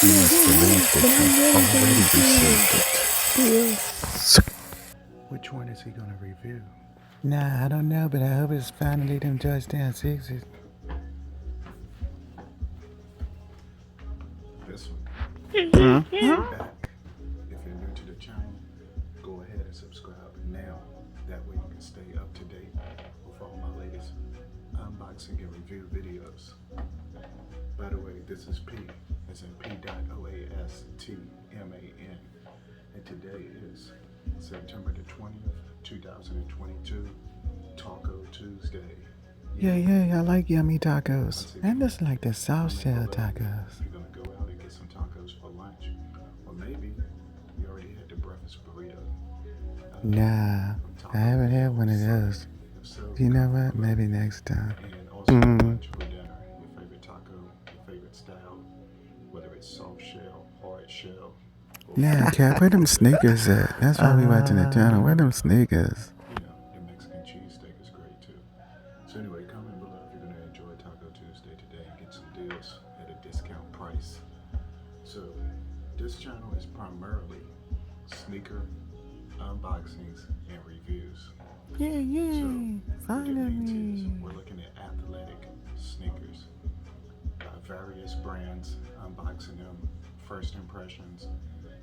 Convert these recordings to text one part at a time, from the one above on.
You must believe that you've already received it. Which one is he gonna review? Nah, I don't know, but I hope it's finally them Georgetown Sixers. This one. Back. If you're new to the channel, go ahead and subscribe now. That way you can stay up to date with all my latest unboxing and review videos. By the way, this is P, as in P.oastman. And today is September the 20th, 2022, Taco Tuesday. Yeah, I like yummy tacos. I just like the soft shell tacos. You're gonna go out and get some tacos for lunch, or maybe you already had the breakfast burrito. Nah, I haven't had one of those. You know what? Maybe next time. And also lunch for dinner, your favorite taco, your favorite style, whether it's soft shell, hard shell. Nah, Cap, where them sneakers at? That's why we watching the channel. Where them sneakers? You know, the Mexican cheesesteak is great too. So anyway, comment below if you're gonna enjoy Taco Tuesday today and get some deals at a discount price. So this channel is primarily sneaker unboxings and reviews. Yeah, So finally. we're looking at athletic sneakers, various brands, unboxing them, first impressions,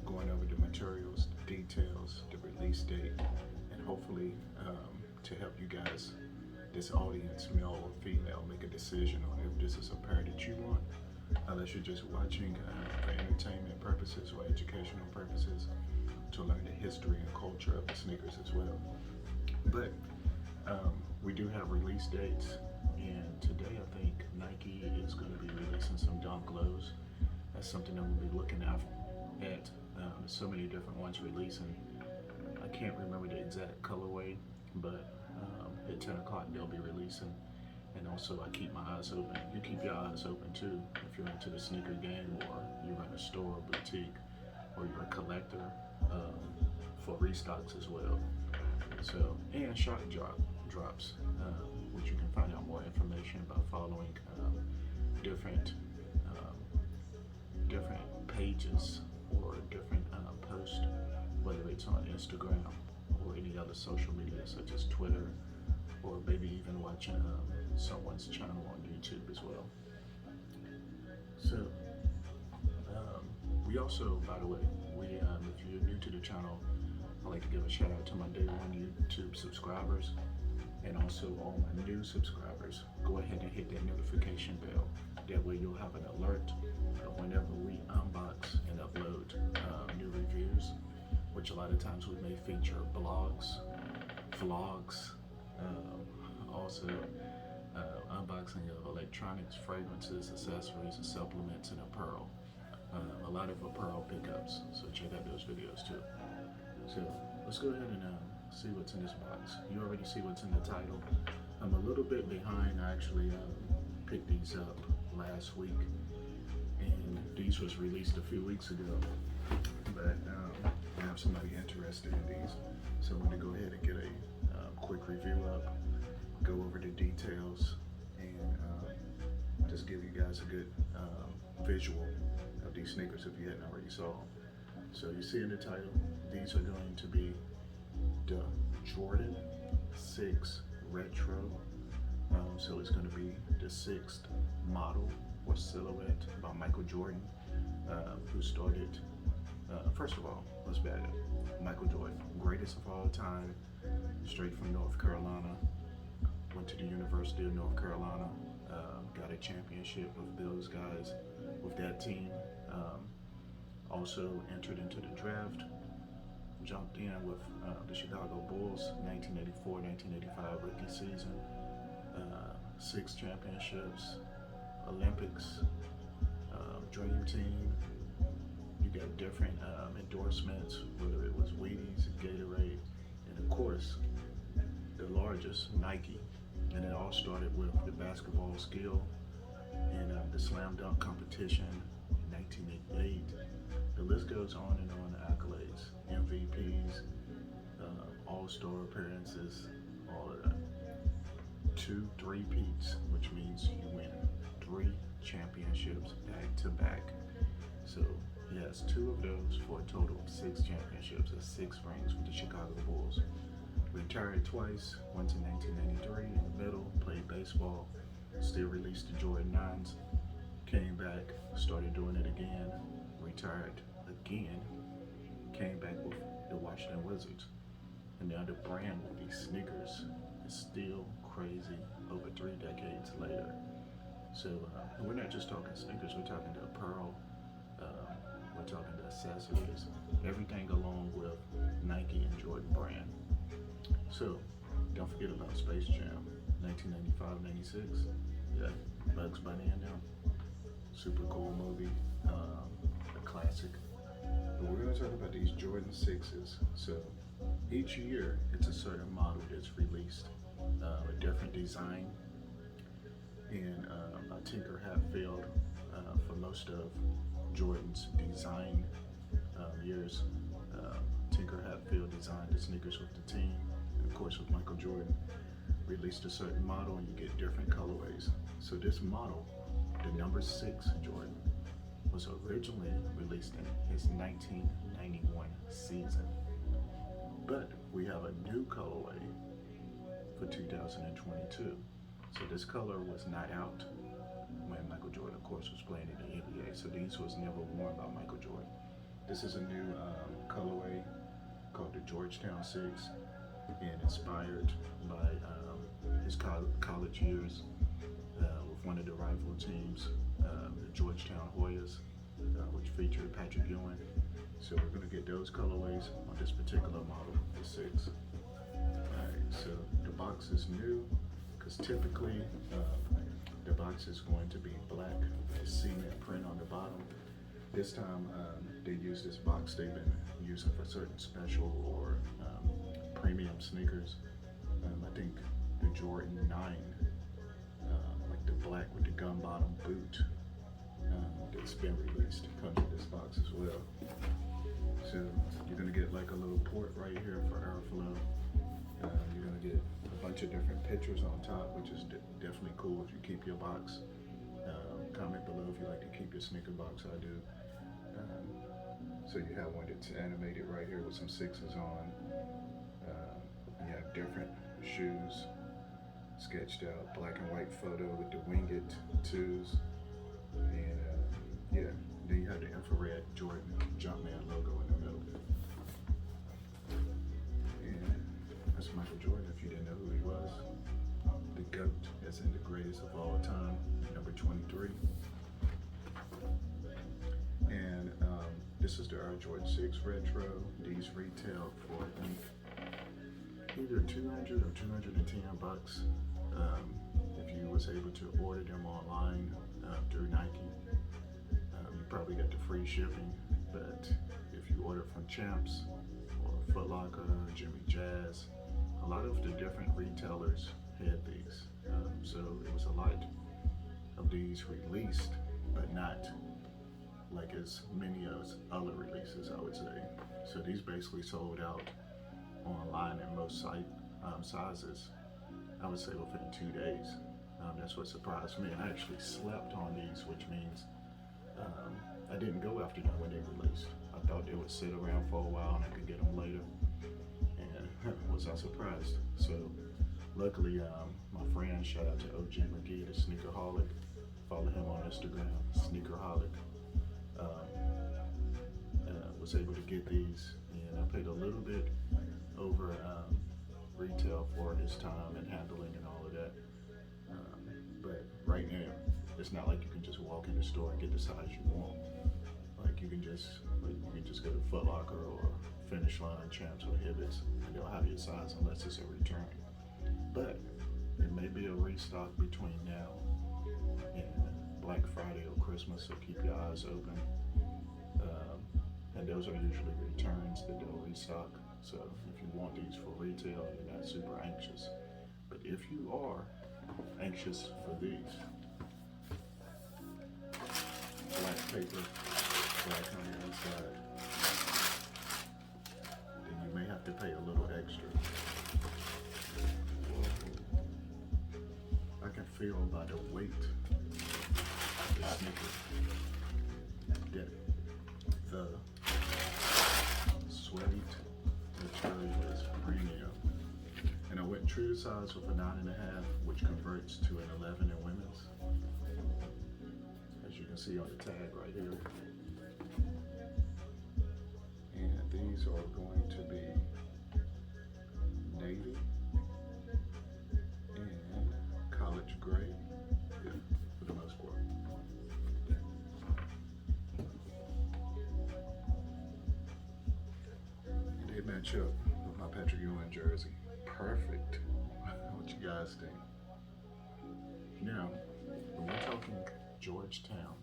going over the materials, details, the release date, and hopefully to help you guys, this audience, male or female, make a decision on if this is a pair that you want, unless you're just watching for entertainment purposes or educational purposes, to learn the history and culture of the sneakers as well. But we do have release dates, and today I think Nike is going to be releasing some Dunk Lows. That's something I'm going to be looking at. So many different ones releasing. I can't remember the exact colorway, but at 10 o'clock they'll be releasing. And also I keep my eyes open. You keep your eyes open too if you're into the sneaker game, or you run a store or boutique, or you're a collector, for restocks as well. So, and shock drops, which you can find out more information by following different pages or different posts, whether it's on Instagram or any other social media such as Twitter, or maybe even watching someone's channel on YouTube as well. So we also, by the way, if you're new to the channel, I'd like to give a shout out to my day one YouTube subscribers, and also all my new subscribers. Go ahead and hit that notification bell. That way you'll have an alert whenever we unbox and upload new reviews, which a lot of times we may feature blogs, vlogs, also unboxing of electronics, fragrances, accessories, and supplements, and apparel. A lot of apparel pickups, so check out those videos too. So let's go ahead and see what's in this box. You already see what's in the title. I'm a little bit behind. I actually picked these up last week, and these was released a few weeks ago, but I have somebody interested in these, so I'm going to go ahead and get a quick review up, go over the details, and just give you guys a good visual of these sneakers if you hadn't already saw. So you see in the title, these are going to be the Jordan 6 Retro. So it's going to be the 6th model or silhouette by Michael Jordan, who started, first of all, let's back up. Michael Jordan, greatest of all time, straight from North Carolina, went to the University of North Carolina, got a championship with those guys, with that team. Also entered into the draft, jumped in with the Chicago Bulls, 1984-1985 rookie season, 6 championships, Olympics, Dream Team. You got different endorsements, whether it was Wheaties, Gatorade, and of course, the largest, Nike. And it all started with the basketball skill and the slam dunk competition in 1988. The list goes on and on, accolades, MVPs, all-star appearances, all of that. 2 3-peats, which means you win 3 championships back to back. So So he has 2 of those for a total of 6 championships and 6 rings with the Chicago Bulls. Retired twice, went to 1993 in the middle, played baseball, still released the Jordan 9s, came back, started doing it again, retired again, came back with the Washington Wizards. And the other brand with these sneakers is still crazy over 3 decades later. So we're not just talking sneakers, we're talking the apparel, we're talking the accessories, everything along with Nike and Jordan brand. So don't forget about Space Jam, 1995-96. Yeah, Bugs Bunny in them. Super cool movie, a classic. But we're going to talk about these Jordan 6s. So each year, it's a certain model that's released, a different design. And Tinker Hatfield, for most of Jordan's design years, Tinker Hatfield designed the sneakers with the team. And of course, with Michael Jordan, released a certain model and you get different colorways. So this model, the number 6 Jordan, was originally released in his 1991 season. But we have a new colorway for 2022. So this color was not out when Michael Jordan, of course, was playing in the NBA. So these was never worn by Michael Jordan. This is a new colorway called the Georgetown 6, and inspired by his college years with one of the rival teams, the Georgetown Hoyas, which featured Patrick Ewing. So we're going to get those colorways on this particular model, the 6. Alright, so the box is new, because typically the box is going to be black with cement print on the bottom. This time they use this box they've been using for certain special or premium sneakers. I think the Jordan 9, like the black with the gum bottom boot, that's been released, comes in this box as well. So you're gonna get like a little port right here for airflow. You're gonna get a bunch of different pictures on top, which is definitely cool if you keep your box. Comment below if you like to keep your sneaker box. I do. So you have one that's animated right here with some 6s on. You have different shoes sketched out, black and white photo with the winged 2s, and yeah, then you have the infrared Jordan Jumpman logo in the middle. And that's Michael Jordan, if you didn't know who he was. The GOAT, as in the greatest of all time, number 23. And this is the Air Jordan 6 Retro. These retail for, I think, either 200 or 210 bucks. If you was able to order them online through Nike, you probably got the free shipping. But if you order from Champs or Foot Locker, Jimmy Jazz, a lot of the different retailers had these. So it was a lot of these released, but not like as many as other releases, I would say. So these basically sold out online in most sizes, I would say within 2 days. That's what surprised me. I actually slept on these, which means I didn't go after them when they released. I thought they would sit around for a while and I could get them later, and was I surprised. So luckily, my friend, shout out to OG McGee, the Sneakerholic, follow him on Instagram, Sneakerholic, was able to get these, and I paid a little bit over retail for his time and handling and all of that. But right now, it's not like you can just walk in the store and get the size you want. Like you can just go to Foot Locker or Finish Line, Champs, or Hibbett's, and they'll have your size unless it's a return. But it may be a restock between now and Black Friday or Christmas, so keep your eyes open. And those are usually returns that they'll restock. So if you want these for retail, you're not super anxious. But if you are anxious for these, black paper, black on the inside, then you may have to pay a little extra. I can feel by the weight of the sneaker that true size with a 9.5, which converts to an 11 in women's. As you can see on the tag right here. And these are going to be navy and college gray, for the most part. And they match up with my Patrick Ewing jersey. Perfect. What you guys think? Now, when we're talking Georgetown,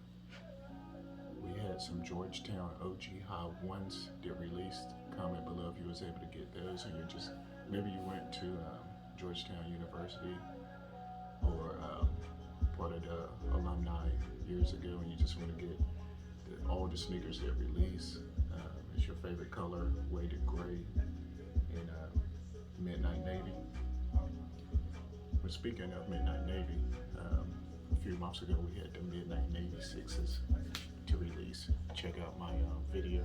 we had some Georgetown OG High ones that released. Comment below if you was able to get those, or you just, maybe you went to Georgetown University or part of the alumni years ago, and you just want to get all the sneakers that release. It's your favorite color, weighted gray and midnight navy. But speaking of midnight navy, a few months ago we had the midnight navy 6s to release. Check out my video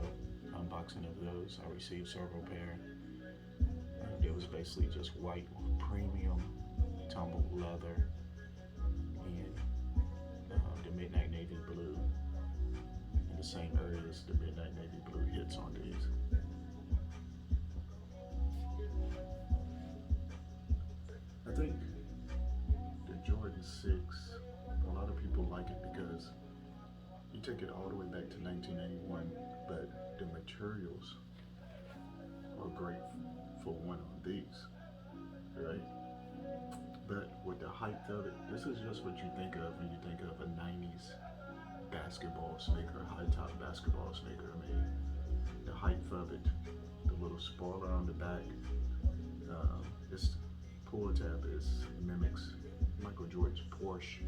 unboxing of those. I received several pair. It was basically just white premium tumbled leather and the midnight navy blue in the same areas the midnight navy blue hits on these. I think the Jordan 6, a lot of people like it because you take it all the way back to 1981, but the materials are great for one of these, right? But with the height of it, this is just what you think of when you think of a 90s basketball sneaker, high top basketball sneaker. I mean, the height of it, the little spoiler on the back, this pull tab mimics Michael Jordan's Porsche,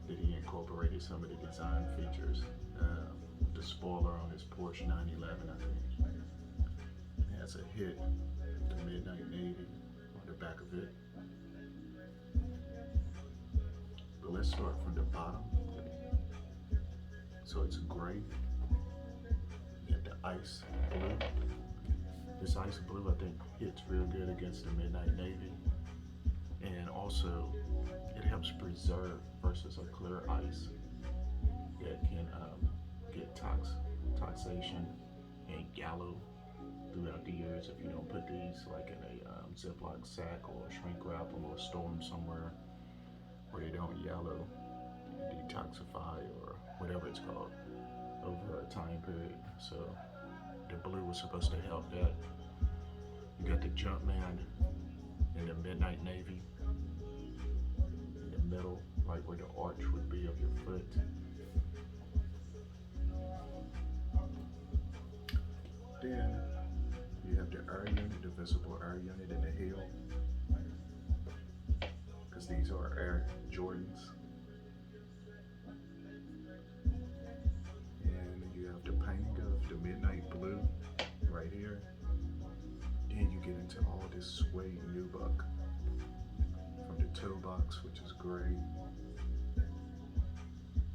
that he incorporated some of the design features. The spoiler on his Porsche 911, I think. It has a hit, the midnight navy on the back of it. But let's start from the bottom. So it's gray. You have the ice blue. This ice blue, I think, hits real good against the midnight navy. And also, it helps preserve versus a clear ice that can get toxation and yellow throughout the years if you don't put these like in a Ziploc sack or shrink wrap them or store them somewhere where they don't yellow, detoxify or whatever it's called over a time period. So the blue was supposed to help that. You got the Jumpman in the midnight navy in the middle, right where the arch would be of your foot. Then you have the air unit, the visible air unit in the heel, because these are Air Jordans. And you have the painting of the midnight blue right here. Then you get into all this suede nubuck from the toe box, which is gray.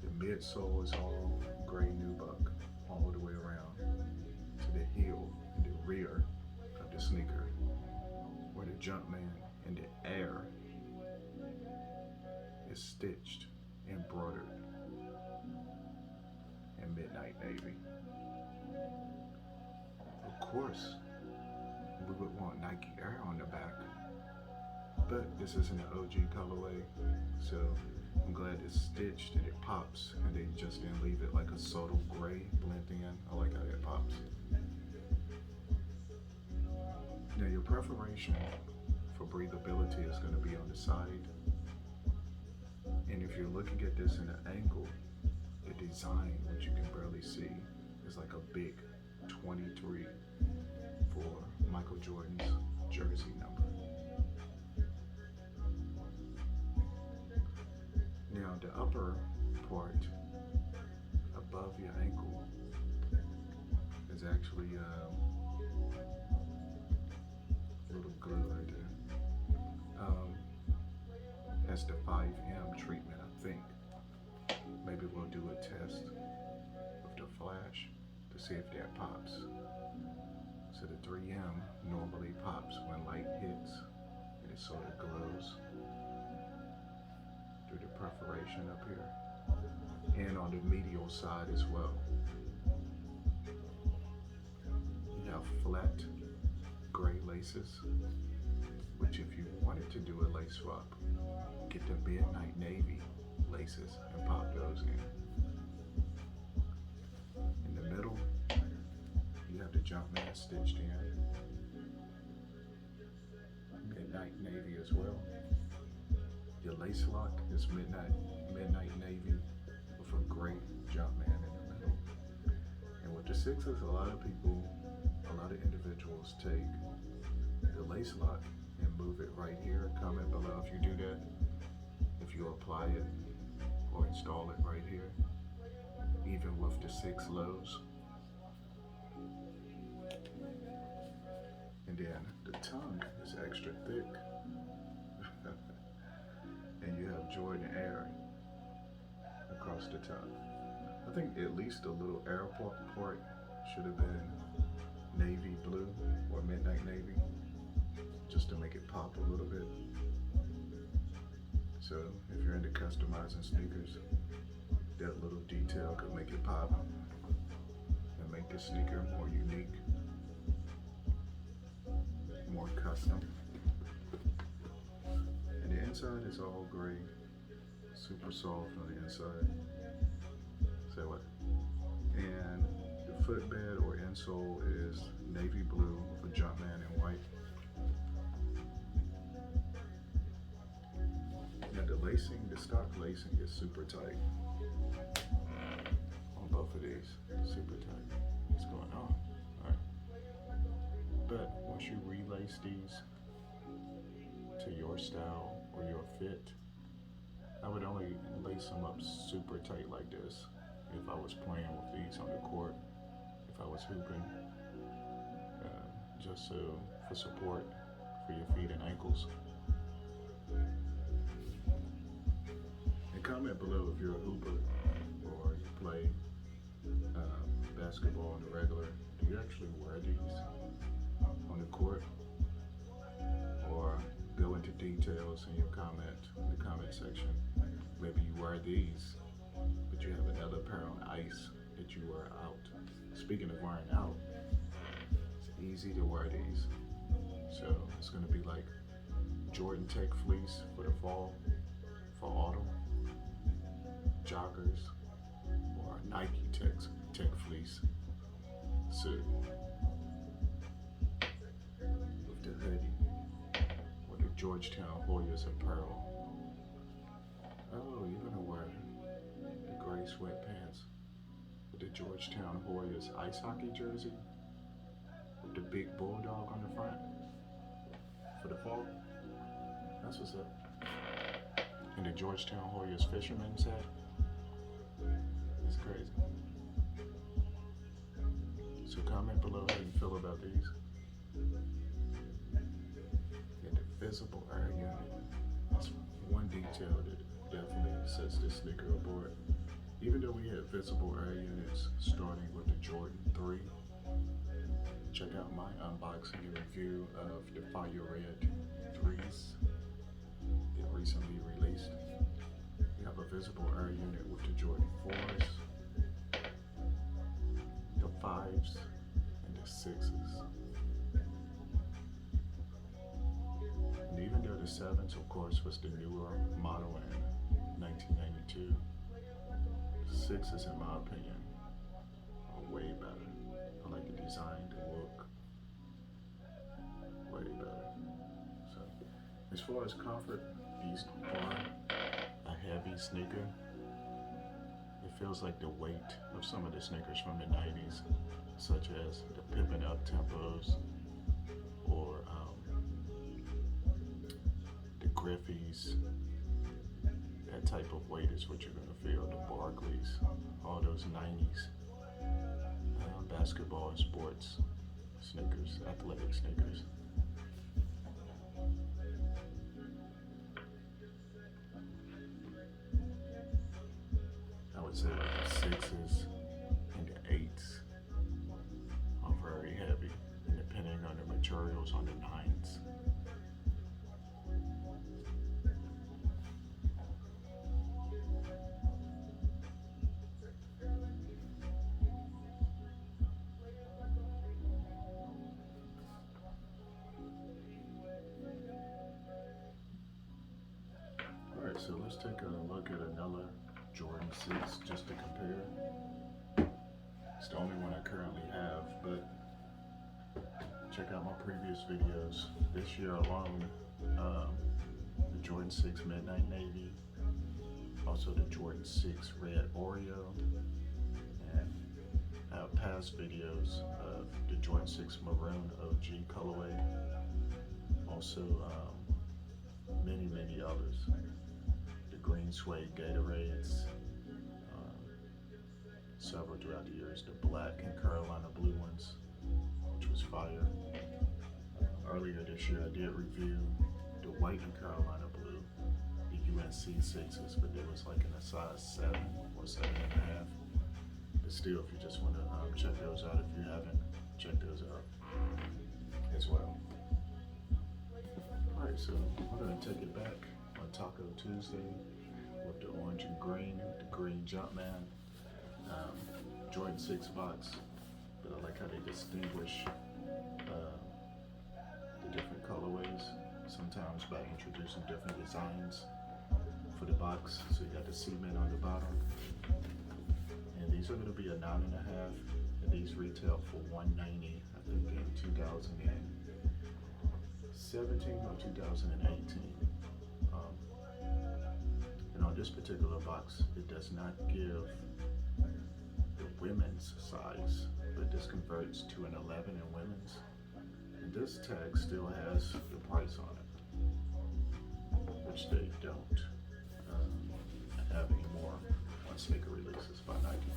The midsole is all gray nubuck all the way around to the heel and the rear of the sneaker, where the Jumpman and the air is stitched, embroidered in midnight navy. Of course, we would want Nike Air on the back, but this isn't an OG colorway, so I'm glad it's stitched and it pops, and they just didn't leave it like a subtle gray blending in. I like how it pops. Now your preparation for breathability is going to be on the side, and if you're looking at this in an angle, the design, which you can barely see, is like a big 23 for Michael Jordan's jersey number. Now the upper part above your ankle is actually a little glue right there. That's the 5M treatment, I think. Maybe we'll do a test with the flash to see if that pops. So the 3M normally pops when light hits so it glows through the perforation up here and on the medial side as well. You have flat gray laces, which if you wanted to do a lace swap, get the midnight navy laces and pop those in. In the middle, you have the Jumpman stitched in, midnight navy as well. Your lace lock is midnight navy with a gray Jumpman in the middle. And with the sixes, a lot of individuals take the lace lock and move it right here. Comment below if you do that, if you apply it or install it right here, even with the 6 lows. And then the tongue is extra thick. And you have Jordan Air across the top. I think at least the little air part should have been navy blue or midnight navy, just to make it pop a little bit. So if you're into customizing sneakers, that little detail could make it pop and make the sneaker more unique, more custom. And the inside is all gray, super soft on the inside. Say what? And the footbed or insole is navy blue with Jumpman in white. Now the lacing, the stock lacing is super tight on both of these. Super tight. What's going on? Alright. But once you relace these to your style or your fit, I would only lace them up super tight like this if I was playing with these on the court, if I was hooping, just so for support for your feet and ankles. And comment below if you're a hooper or you play basketball on the regular. Do you actually wear these on the court? Or go into details in the comment section. Maybe you wear these, but you have another pair on ice that you wear out. Speaking of wearing out, it's easy to wear these. So it's gonna be like Jordan Tech fleece for the fall, for autumn, joggers, or Nike Tech fleece suit with the hoodie or the Georgetown Warriors apparel. Oh, you're gonna wear the gray sweatpants with the Georgetown Warriors ice hockey jersey with the big bulldog on the front for the fall. That's what's up. And the Georgetown Warriors fisherman's hat. It's crazy. So comment below how you feel about these. And the visible air unit. That's one detail that definitely sets this sneaker apart. Even though we had visible air units starting with the Jordan 3, check out my unboxing and review of the Fire Red 3s that recently released. You have a visible air unit with the Jordan 4s, the 5s, and the 6s. And even though the 7s, of course, was the newer model in 1992, the 6s, in my opinion, are way better. I like the design, the look, way better. So, as far as comfort, these are a heavy sneaker. It feels like the weight of some of the sneakers from the 90s, such as the Pippin Up Tempos or the Griffeys. That type of weight is what you're going to feel. The Barclays, all those 90s basketball and sports sneakers, athletic sneakers. I would say like the 6s and the 8s are very heavy, and depending on the materials on the 9s. so let's take a look at another Jordan 6 just to compare. It's the only one I currently have, but check out my previous videos. This year alone, the Jordan 6 Midnight Navy, also the Jordan 6 Red Oreo, and I have past videos of the Jordan 6 Maroon OG colorway, also many others. The green suede Gatorades, several throughout the years, the black and Carolina blue ones, which was fire. Earlier this year I did review the white and Carolina blue, the UNC 6s, but they was like in a size 7 or 7.5. But still, if you just want to check those out, if you haven't, check those out as well. Alright, so we're going to take it back on Taco Tuesday with the orange and green, the green Jumpman, Jordan 6 box. But I like how they distinguish the different colorways, sometimes by introducing different designs for the box. So you got the cement on the bottom. And these are going to be a 9.5, and these retail for $190, I think in 2017 or 2018. And on this particular box, it does not give the women's size, but this converts to an 11 in women's. And this tag still has the price on it, which they don't have anymore on sneaker releases by Nike.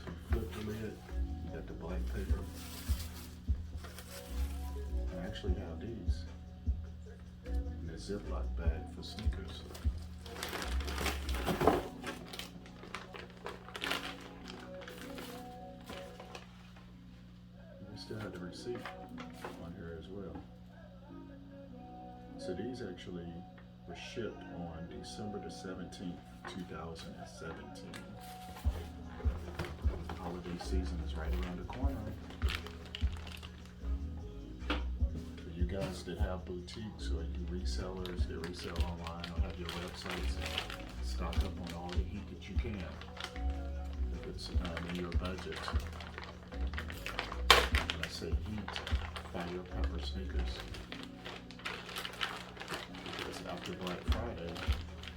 So you flip the lid, you got the blank paper. I actually have these in a Ziploc bag for sneakers. We still have the receipt on here as well. So these actually were shipped on December the 17th, 2017. Holiday season is right around the corner. For you guys that have boutiques or you resellers that resell online or have your websites, stock up on all the heat that you can. If it's in your budget. When I say heat, fire pepper sneakers. Because after Black Friday,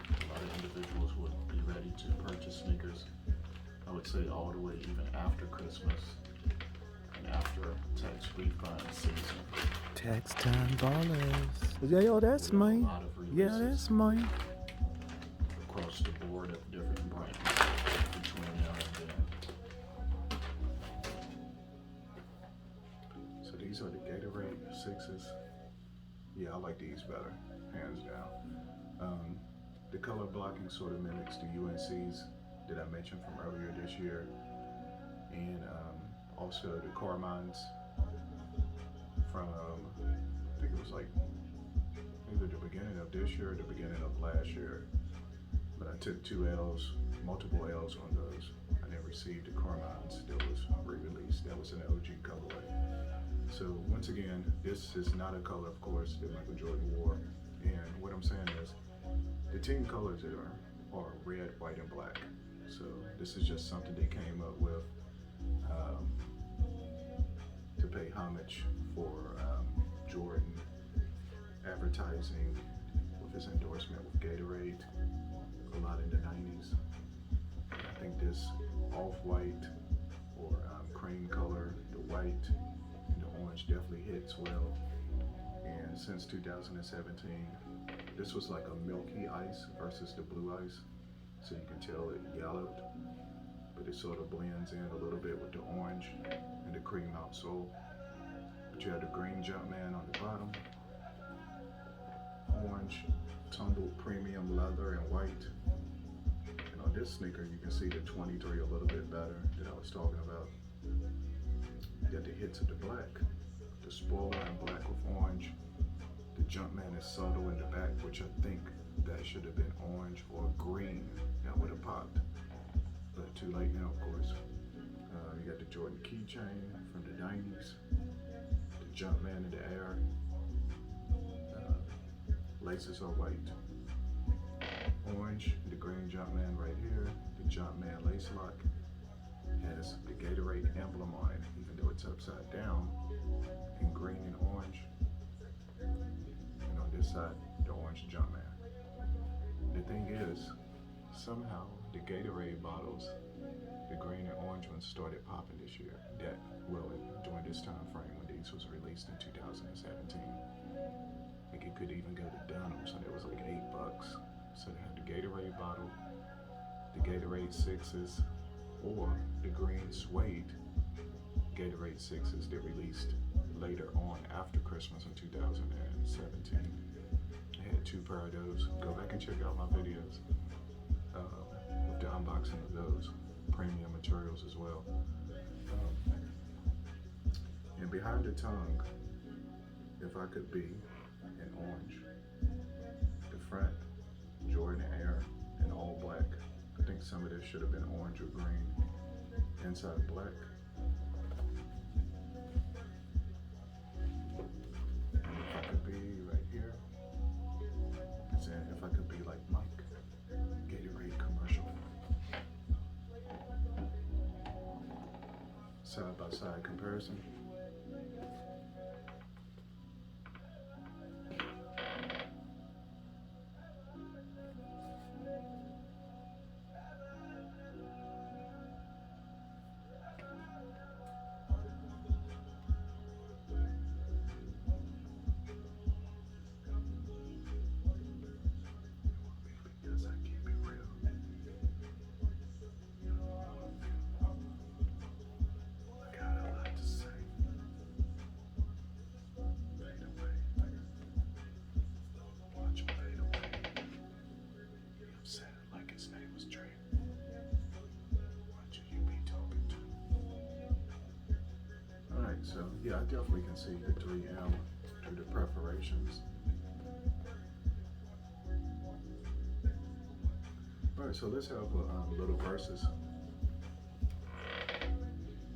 a lot of individuals would be ready to purchase sneakers. I would say all the way even after Christmas and after tax refund season. Tax time ballers. Yeah, yo, that's mine. Yeah, that's mine. Across the board of different brands between now and then. So these are the Gatorade 6s. Yeah, I like these better, hands down. The color blocking sort of mimics the UNCs that I mentioned from earlier this year, and also the Carmines from I think it was like either the beginning of this year or the beginning of last year. But I took multiple L's on those. I never received the Carmines that was re-released. That was an OG colorway. So once again, this is not a color, of course, that Michael Jordan wore. And what I'm saying is, the team colors are red, white, and black. So this is just something they came up with to pay homage for Jordan advertising with his endorsement with Gatorade a lot in the 90s. I think this off-white or cream color, the white and the orange definitely hits well. And since 2017, this was like a milky ice versus the blue ice. So you can tell it yellowed, but it sort of blends in a little bit with the orange and the cream outsole. But you have the green Jumpman on the bottom, orange tumbled premium leather and white. And on this sneaker, you can see the 23 a little bit better that I was talking about. You got the hits of the black, the spoiler in black with orange. The Jumpman is subtle in the back, which I think that should have been orange or green. That would have popped, but too late now, of course. You got the Jordan keychain from the 90s, the Jumpman in the air. Laces are white. orange, the green Jumpman right here, the Jumpman lace lock, has the Gatorade emblem on it, even though it's upside down, in green and orange. And on this side, the orange Jumpman. The thing is, somehow the Gatorade bottles, the green and orange ones, started popping this year. During this time frame when these was released in 2017. Like it could even go to denim, so there was like $8. So they had the Gatorade bottle, the Gatorade 6s, or the green suede Gatorade 6s that released later on after Christmas in 2017. I had 2 pair of those. Go back and check out my videos with the unboxing of those. Premium materials as well. And behind the tongue, if I could be in orange, the front, Jordan Air in all black. I think some of this should have been orange or green. Inside black. And if I could be right here, as in if I could be like Mike, Gatorade commercial. Side by side comparison. So yeah, I definitely can see the 3M through the preparations. All right, so let's have a little verses.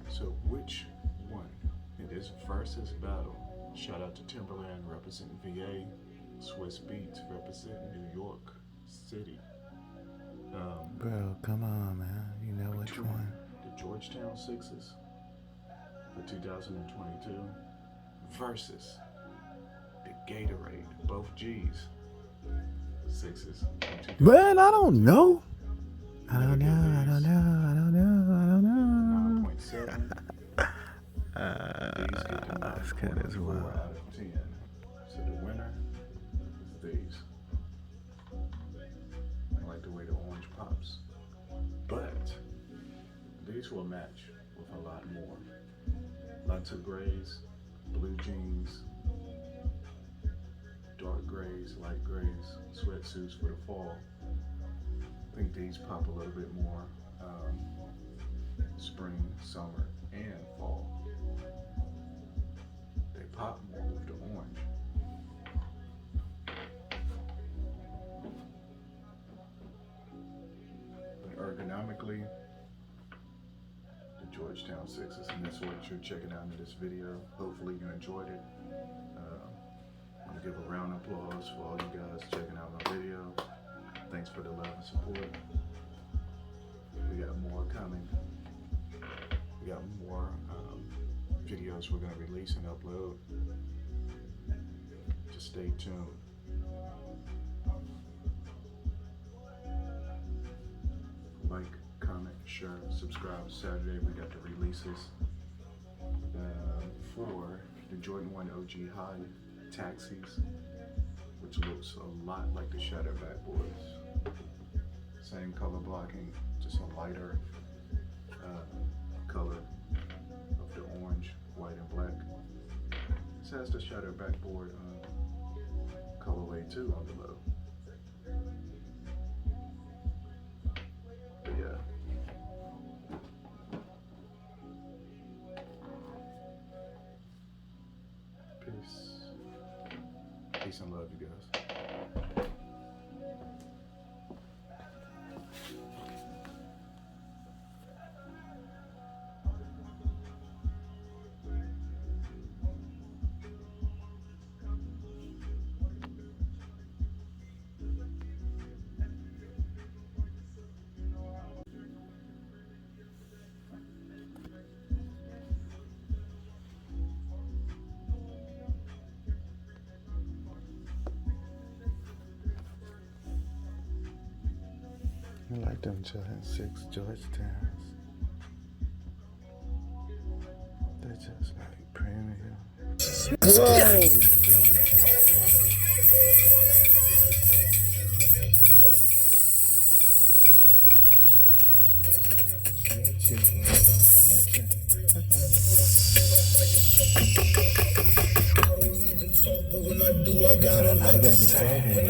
So which one in this versus battle? Shout out to Timberland representing VA, Swiss Beats representing New York City. Bro, come on, man. You know which one? The Georgetown 6s. 2022 versus the Gatorade, both G's, 6s. Man, I don't know. I don't know. 9.7. That's good as well. 4 out of 10. So the winner is these. I like the way the orange pops, but these will match with a lot more. Lots of grays, blue jeans, dark grays, light grays, sweatsuits for the fall. I think these pop a little bit more spring, summer, and fall. They pop more with the orange. But ergonomically, Georgetown 6s, and that's what you're checking out in this video. Hopefully you enjoyed it. I'm gonna give a round of applause for all you guys checking out my video. Thanks for the love and support. We got more coming. We got more videos we're gonna release and upload. Just stay tuned. Like, comment, share, subscribe. Saturday we got the releases for the Jordan 1 OG High Taxis, which looks a lot like the Shadow backboards. Same color blocking, just a lighter color of the orange, white, and black. This has the Shadow backboard colorway too on the low. But yeah. Peace and love, you guys. them giant 6 Georgetowns. They're just like premium. I got me talking.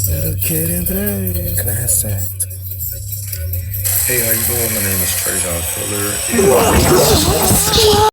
Little kid in play. Class act. Hey, how you doing? My name is Trajan Fuller.